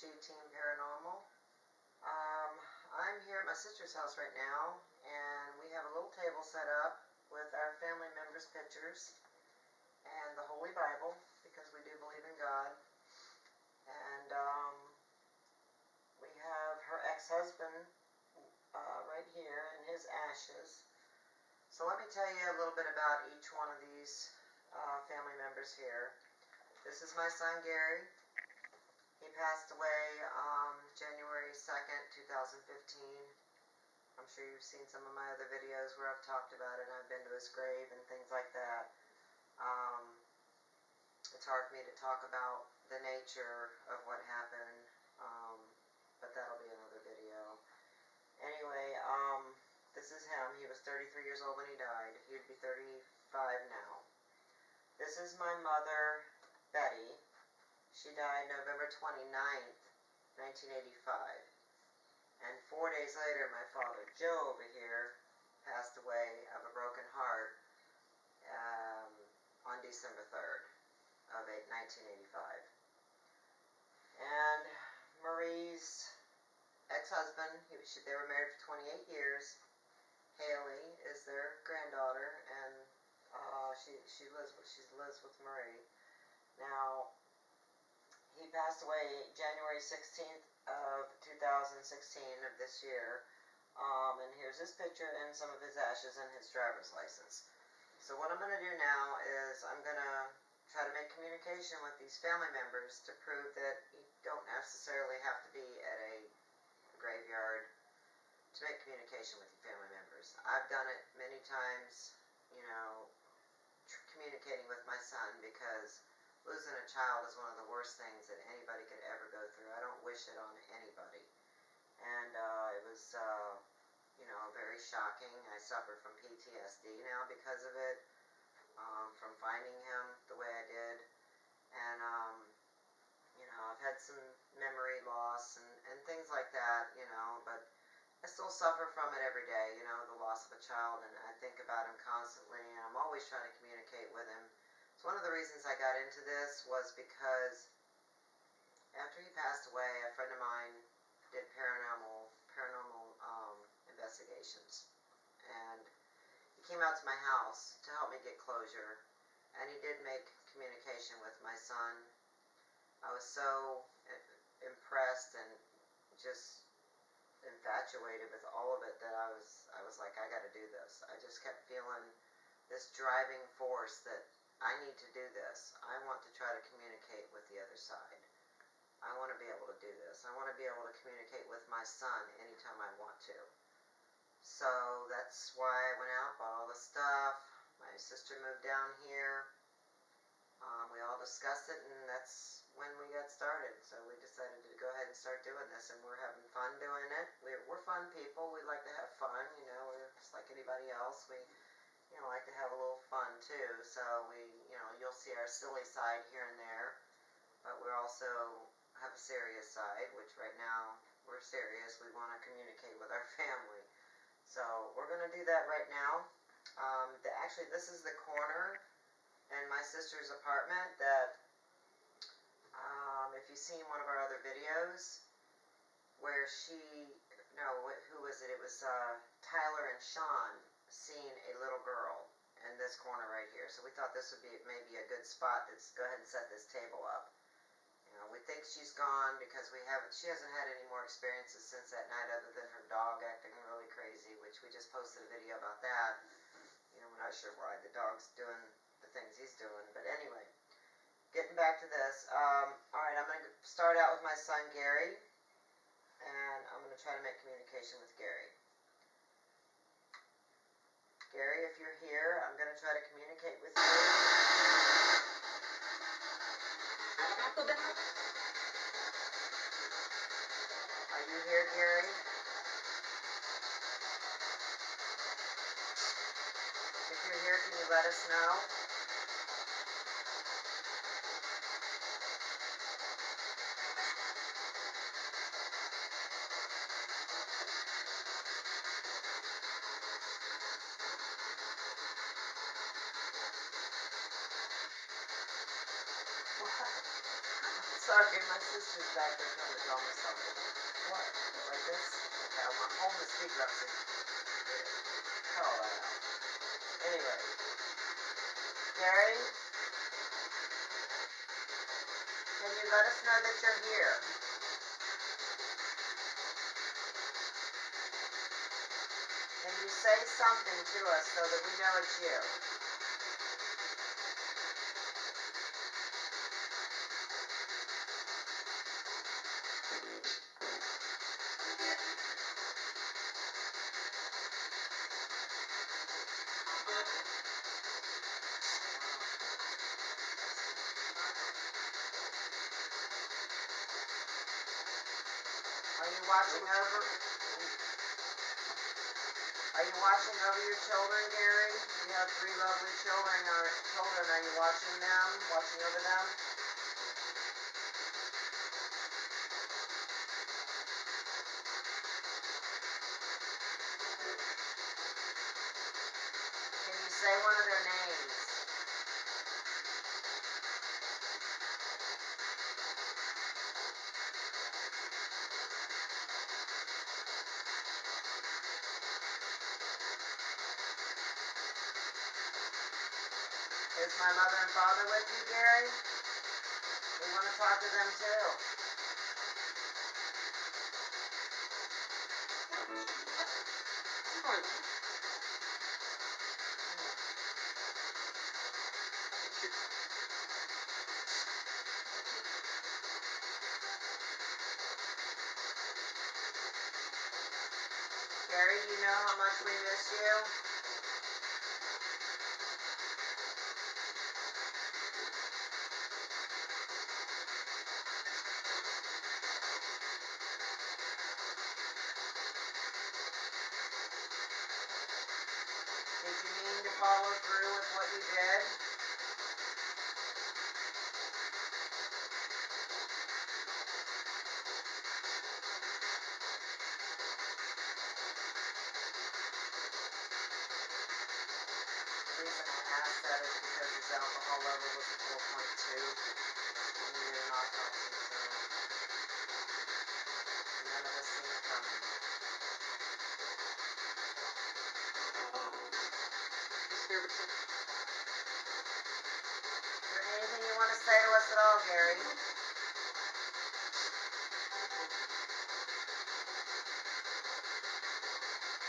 Team Paranormal. I'm here at my sister's house right now, and we have a little table set up with our family members' pictures and the Holy Bible, because we do believe in God. And we have her ex-husband right here and his ashes. So let me tell you a little bit about each one of these family members here. This is my son Gary. He passed away January 2nd, 2015. I'm sure you've seen some of my other videos where I've talked about it, and I've been to his grave and things like that. It's hard for me to talk about the nature of what happened, but that'll be another video. Anyway, this is him. He was 33 years old when he died. He'd be 35 now. This is my mother, Betty. She died November 29th, 1985. And 4 days later, my father, Joe, over here, passed away of a broken heart on December 3rd of 1985. And Marie's ex-husband, they were married for 28 years. Haley is their granddaughter, and she lives with Marie. Now, he passed away January 16th of 2016 of this year. And here's his picture and some of his ashes and his driver's license. So what I'm going to do now is I'm going to try to make communication with these family members to prove that you don't necessarily have to be at a graveyard to make communication with your family members. I've done it many times, communicating with my son, because losing a child is one of the worst things that anybody could ever go through. I don't wish it on anybody. And it was, very shocking. I suffered from PTSD now because of it, from finding him the way I did. And, I've had some memory loss and things like that, but I still suffer from it every day, the loss of a child, and I think about him constantly, and I'm always trying to communicate with him. So one of the reasons I got into this was because after he passed away, a friend of mine did paranormal investigations, and he came out to my house to help me get closure, and he did make communication with my son. I was so impressed and just infatuated with all of it that I was like, I got to do this. I just kept feeling this driving force that I need to do this. I want to try to communicate with the other side. I want to be able to do this. I want to be able to communicate with my son anytime I want to. So that's why I went out, bought all the stuff. My sister moved down here. We all discussed it, and that's when we got started. So we decided to go ahead and start doing this, and we're having fun doing it. We're fun people. We like to have fun. We're just like anybody else. We like to have a little fun too. So you'll see our silly side here and there, but we also have a serious side, which right now we're serious. We want to communicate with our family. So we're going to do that right now. Actually, this is the corner in my sister's apartment that, if you've seen one of our other videos, where who was it? It was Tyler and Sean seen a little girl in this corner right here. So we thought this would be maybe a good spot to go ahead and set this table up. We think she's gone because she hasn't had any more experiences since that night other than her dog acting really crazy, which we just posted a video about that. We're not sure why the dog's doing the things he's doing, but anyway, getting back to this. Alright, I'm going to start out with my son Gary, and I'm going to try to make communication with Gary. Gary, if you're here, I'm going to try to communicate with you. Are you here, Gary? If you're here, can you let us know? So Sorry, my sister's back there trying to tell me something. What? Like this? Okay, I'm holding the speaker up so you can cut all that out. Anyway, Gary, can you let us know that you're here? Can you say something to us so that we know it's you? Are you watching over? Are you watching over your children, Gary? You have 3 lovely children. Are you watching them? Watching over them? Can you say one of their names? Is my mother and father with you, Gary? We want to talk to them too. Gary, do you know how much we miss you? Did you mean to follow through with what you did? The reason I asked that is because his alcohol level was at 4.2. We needed an autopsy, so none of us seen it coming. Is there anything you want to say to us at all, Gary?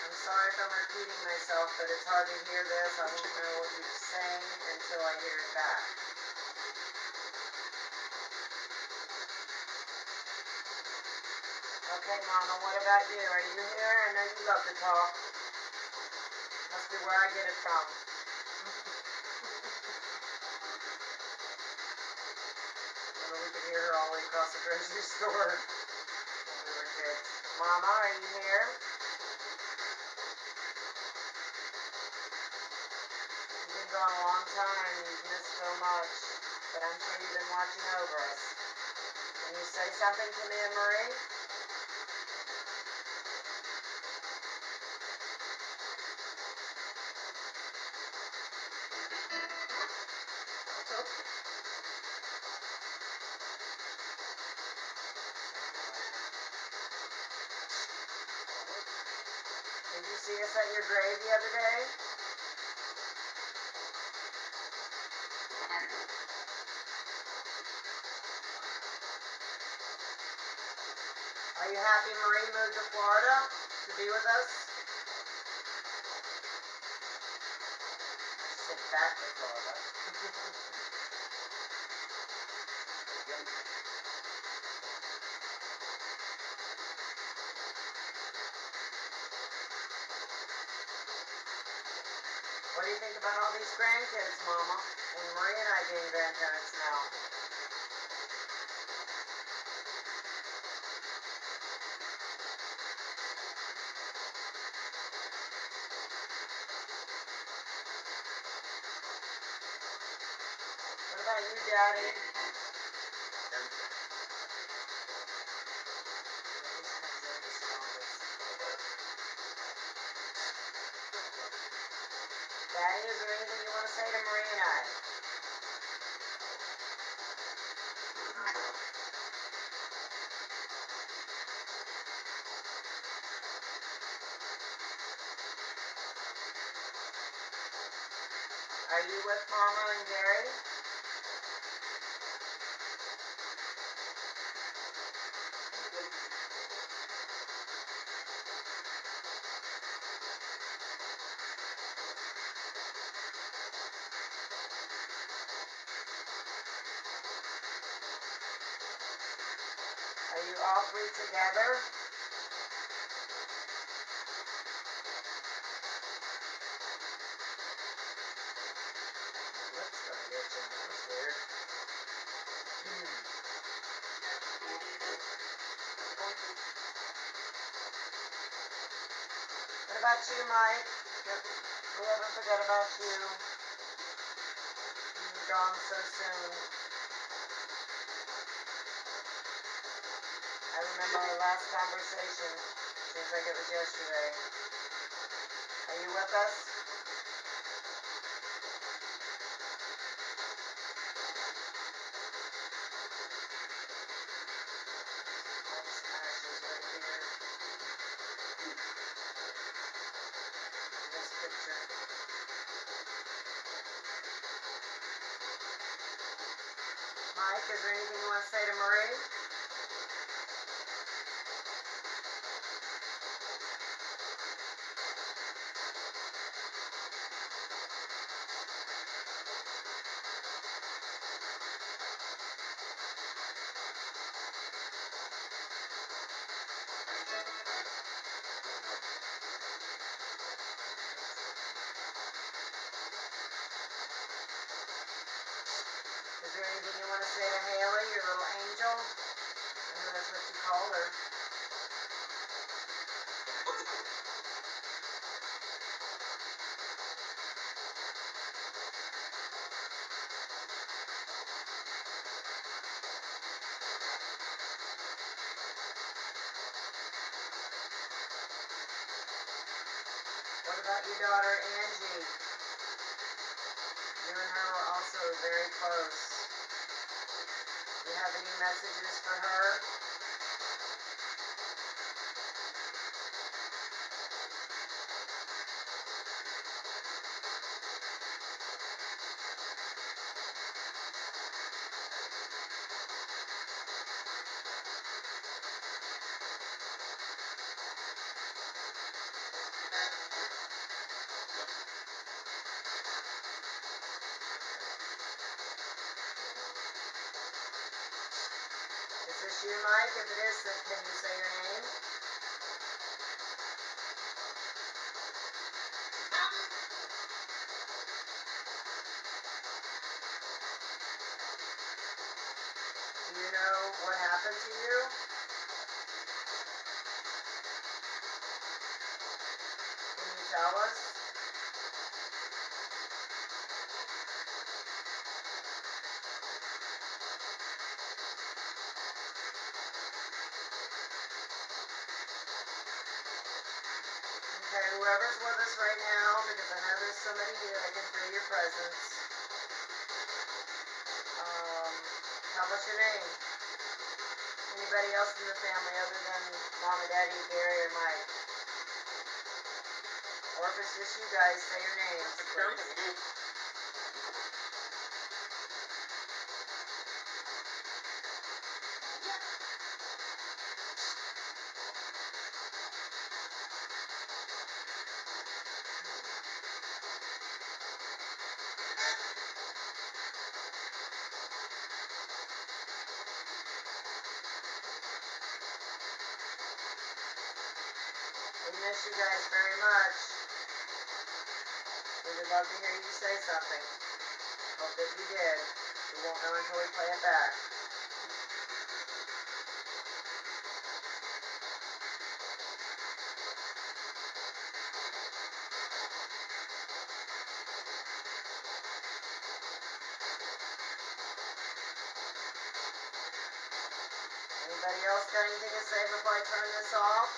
I'm sorry if I'm repeating myself, but it's hard to hear this. I won't know what you're saying until I hear it back. Okay, Mama, what about you? Are you here? I know you love to talk. Must be where I get it from. Remember, we could hear her all the way across the grocery store when we were kids. Mama, are you here? You've been gone a long time. You've missed so much. But I'm sure you've been watching over us. Can you say something to me and Marie? Did you see us at your grave the other day? Are you happy Marie moved to Florida to be with us? I said back to Florida. What do you think about all these grandkids, Mama? And Marie and I being grandparents now. What about you, Daddy? Daddy, is there anything you want to say to Marie and I? Are you with Mama and Gary? Are you all three together? Lips started itching. That was weird. What about you, Mike? We haven't forgot about you. You're gone so soon. I remember our last conversation. Seems like it was yesterday. Are you with us? Mike's ashes right here. In this picture. Mike, is there anything you want to say to Marie? Is there anything you want to say to Haley, your little angel? I know that's what you called her. What about your daughter, Angie? You and her were also very close. Do you have any messages for her? Is this you, Mike? If it is, then can you say your name? Do you know what happened to you? Can you tell us? Okay, whoever's with us right now, because I know there's somebody here, I can feel your presence. Tell us your name. Anybody else in the family other than Mom and Daddy, Gary, or Mike? Or if it's just you guys, say your names, please. We miss you guys very much. We would love to hear you say something. Hope that you did. We won't know until we play it back. Anybody else got anything to say before I turn this off?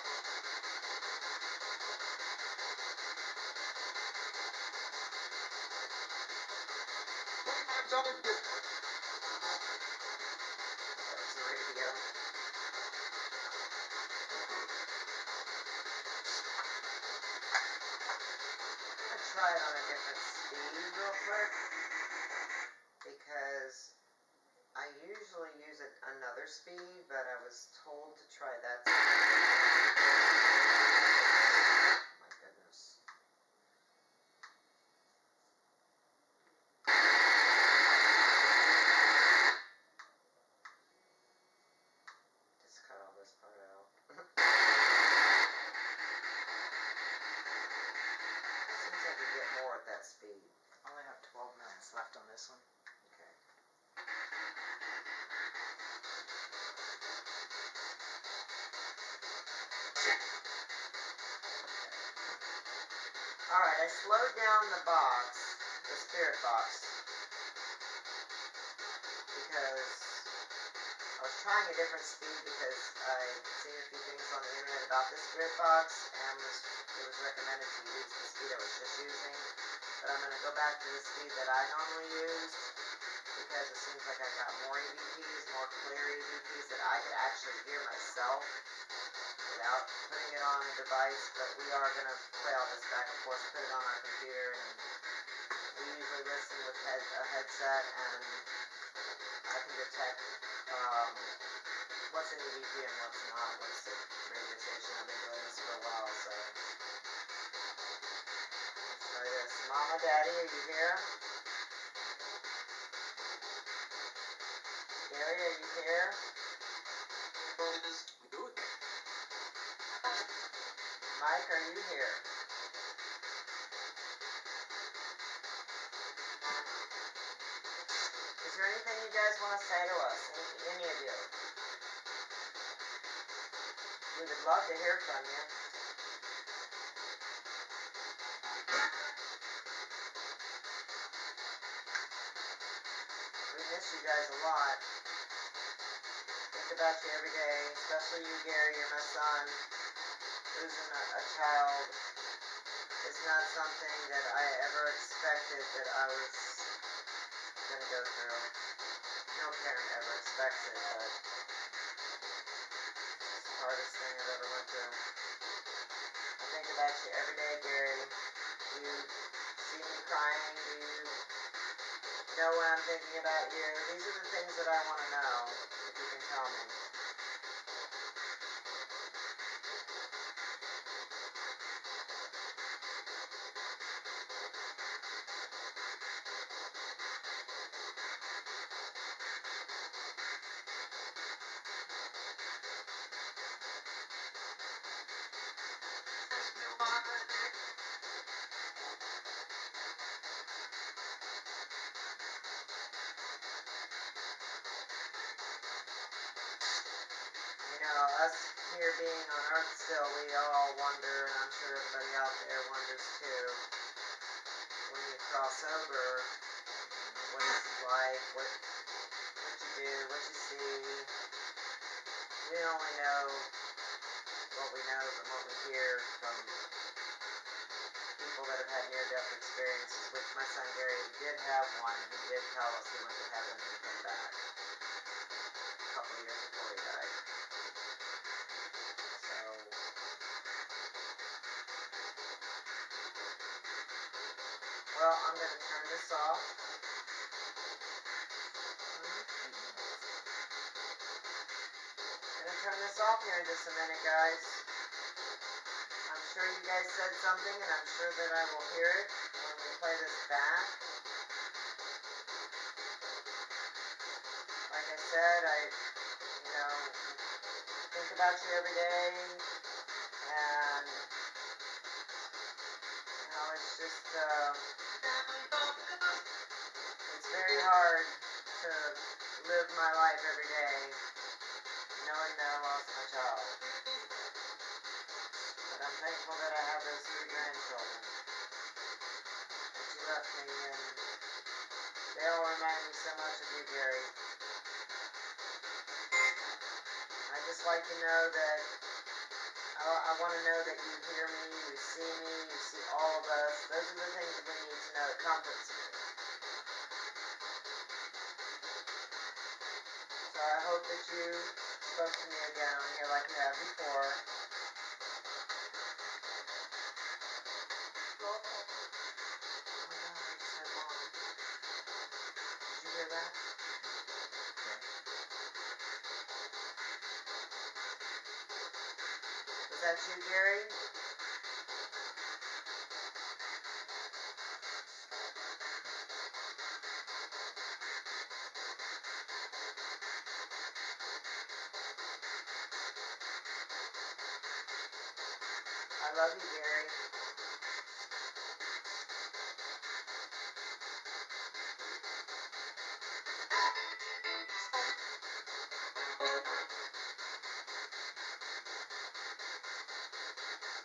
That was the radio. I tried on a different speed real real quick because I usually use another speed, but I was told to try that speed. My goodness. Just cut all this part out. Seems like you get more at that speed. I only have 12 minutes left on this one. Okay. Alright, I slowed down the box, the spirit box, because I was trying a different speed because I'd seen a few things on the internet about this spirit box, and it was recommended to use the speed I was just using. But I'm going to go back to the speed that I normally use, because it seems like I got more EVPs, more clear EVPs that I could actually hear myself without putting it on a device. But we are going to play all this back and forth, put it on our computer, and we usually listen with a headset, and I can detect what's an EVP and what's not, what's the radio station. I've been doing this for a while, so let's try this. Mama, Daddy, are you here? Gary, are you here? Mike, are you here? Is there anything you guys want to say to us? Any of you? We would love to hear from you. We miss you guys a lot. Think about you every day, especially you, Gary. You're my son. Losing a child is not something that I ever expected that I was going to go through. No parent ever expects it, but it's the hardest thing I've ever went through. I think about you every day, Gary. Do you see me crying? Do you know when I'm thinking about you? These are the things that I want to know, if you can tell me. You know, us here being on Earth still, we all wonder, and I'm sure everybody out there wonders too, when you cross over, what it's like, what you do, what you see. We only know what we know from what we hear from people that have had near-death experiences, which my son Gary did have one, and he did tell us he went to heaven and came back a couple years before he died. So, well, I'm going to turn this off. I'm going to turn this off here in just a minute, guys. I'm sure you guys said something, and I'm sure that I will hear it when we play this back. Like I said, think about you every day, and, it's just, it's very hard to live my life every day knowing that I lost my child. But I'm thankful that I have those 3 grandchildren that you left me, and they all remind me so much of you, Gary. I just like to know that, I want to know that you hear me, you see all of us. Those are the things that we need to know. It comforts me. So I hope that you spoke to me again on here like you have before. Oh, I just had mom. that you, Gary? I love you, Gary.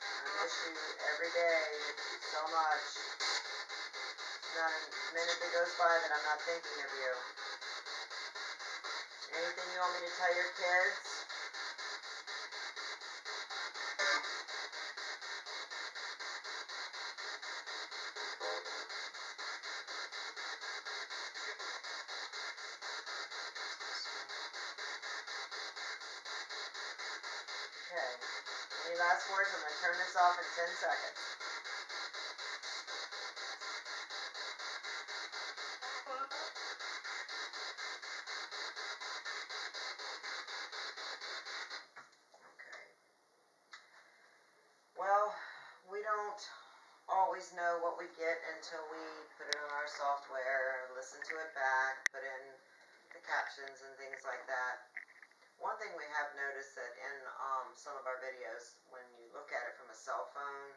I miss you every day so much. Not a minute that goes by that I'm not thinking of you. Anything you want me to tell your kids? Okay. Any last words? I'm going to turn this off in 10 seconds. Okay. Well, we don't always know what we get until we put it on our software, listen to it back, put in the captions and things like that. One thing we have noticed that in some of our videos, when you look at it from a cell phone,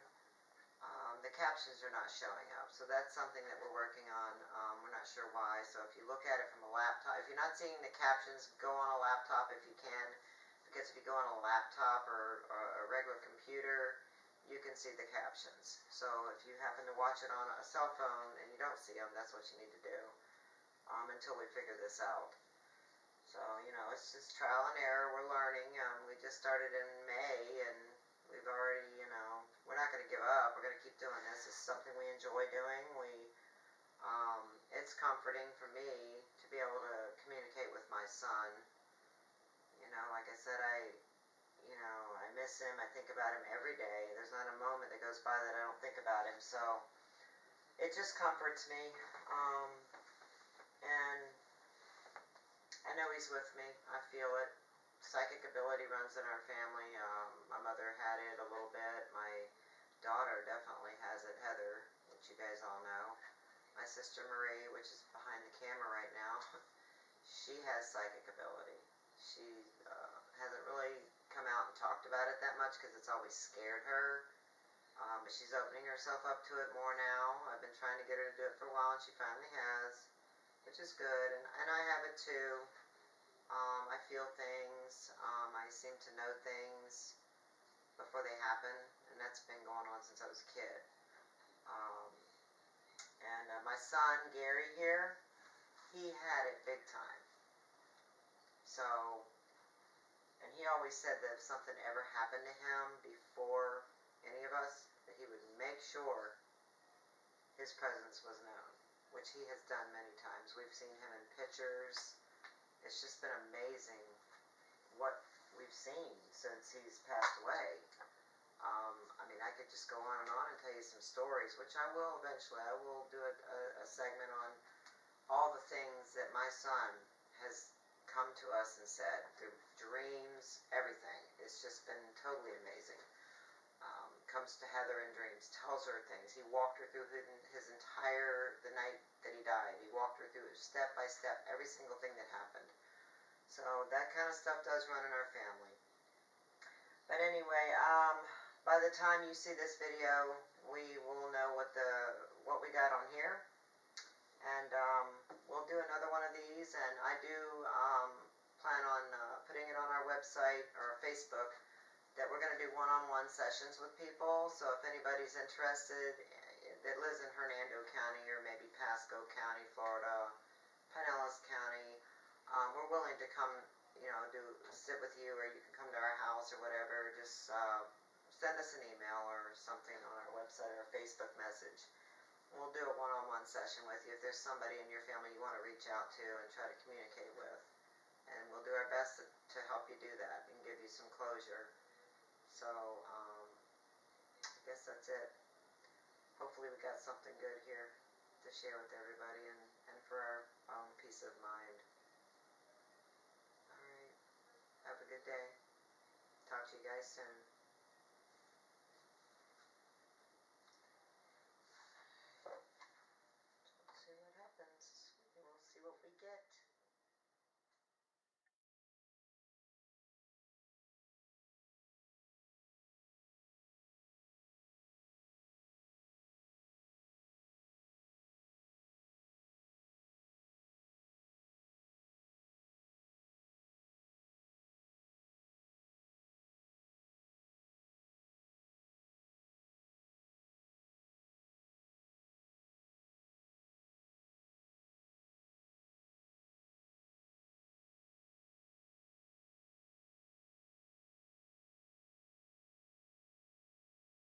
the captions are not showing up. So that's something that we're working on. We're not sure why. So if you look at it from a laptop, if you're not seeing the captions, go on a laptop if you can. Because if you go on a laptop or a regular computer, you can see the captions. So if you happen to watch it on a cell phone and you don't see them, that's what you need to do until we figure this out. So, it's just trial and error. We're learning. We just started in May, and we've already, we're not going to give up. We're going to keep doing this. This is something we enjoy doing. It's comforting for me to be able to communicate with my son. Like I said, I miss him. I think about him every day. There's not a moment that goes by that I don't think about him. So it just comforts me. And I know he's with me. I feel it. Psychic ability runs in our family. My mother had it a little bit. My daughter definitely has it, Heather, which you guys all know. My sister Marie, which is behind the camera right now, she has psychic ability. She hasn't really come out and talked about it that much because it's always scared her. But she's opening herself up to it more now. I've been trying to get her to do it for a while, and she finally has, which is good. And I have it too. I feel things. I seem to know things before they happen, and that's been going on since I was a kid. My son, Gary here, he had it big time. So, and he always said that if something ever happened to him before any of us, that he would make sure his presence was known, which he has done many times. We've seen him in pictures. It's just been amazing what we've seen since he's passed away. I could just go on and tell you some stories, which I will eventually. I will do a segment on all the things that my son has come to us and said, through dreams, everything. It's just been totally amazing. Comes to Heather in dreams, tells her things. He walked her through the night that he died. He walked her through step by step, every single thing that happened. So that kind of stuff does run in our family. But anyway, by the time you see this video, we will know what we got on here. And we'll do another one of these. And I do plan on putting it on our website or Facebook, that we're going to do one-on-one sessions with people. So if anybody's interested that lives in Hernando County or maybe Pasco County, Florida, Pinellas County, we're willing to come, sit with you, or you can come to our house or whatever. Just send us an email or something on our website or Facebook message. We'll do a one-on-one session with you if there's somebody in your family you want to reach out to and try to communicate with. And we'll do our best to help you do that and give you some closure. So, I guess that's it. Hopefully we got something good here to share with everybody and for our own peace of mind. Alright. Have a good day. Talk to you guys soon.